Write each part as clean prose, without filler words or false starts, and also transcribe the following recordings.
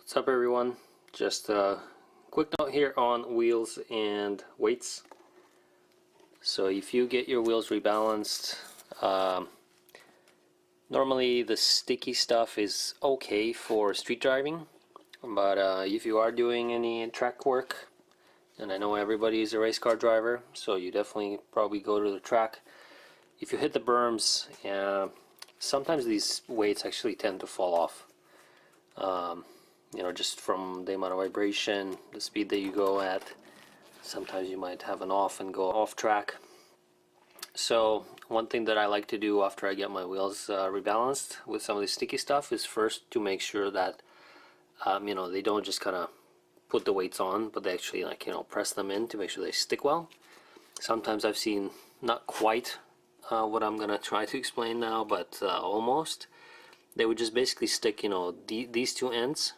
What's up everyone? Just a quick note here on wheels and weights. So if you get your wheels rebalanced, normally the sticky stuff is okay for street driving, but if you are doing any track work, and I know everybody is a race car driver, so you definitely probably go to the track. If you hit the berms, sometimes these weights actually tend to fall off. You know, just from the amount of vibration, the speed that you go at. Sometimes you might have an off and go off track. So one thing that I like to do after I get my wheels rebalanced with some of the sticky stuff is first to make sure that you know, they don't just kind of put the weights on, but they actually, like, you know, press them in to make sure they stick well. Sometimes I've seen not quite what I'm gonna try to explain now, but almost. They would just basically stick, you know, these two ends,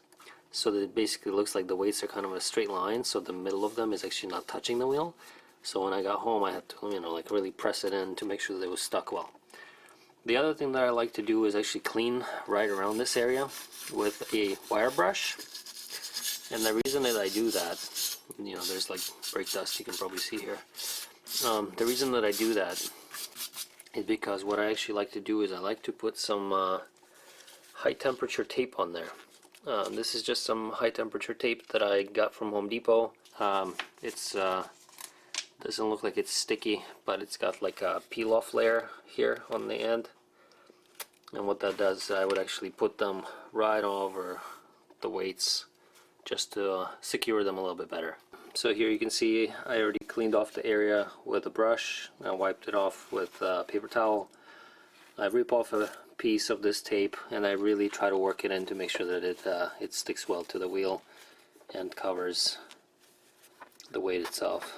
so that it basically looks like the weights are kind of a straight line, so the middle of them is actually not touching the wheel. So when I got home, I had to, you know, like really press it in to make sure that it was stuck well. The other thing that I like to do is actually clean right around this area with a wire brush. And the reason that I do that, you know, there's like brake dust you can probably see here. The reason that I do that is because what I actually like to do is I like to put some high temperature tape on there. This is just some high temperature tape that I got from Home Depot. It's doesn't look like it's sticky, but it's got like a peel off layer here on the end. And what that does, I would actually put them right over the weights just to secure them a little bit better. So here you can see I already cleaned off the area with a brush. I wiped it off with a paper towel. I rip off a piece of this tape and I really try to work it in to make sure that it sticks well to the wheel and covers the weight itself.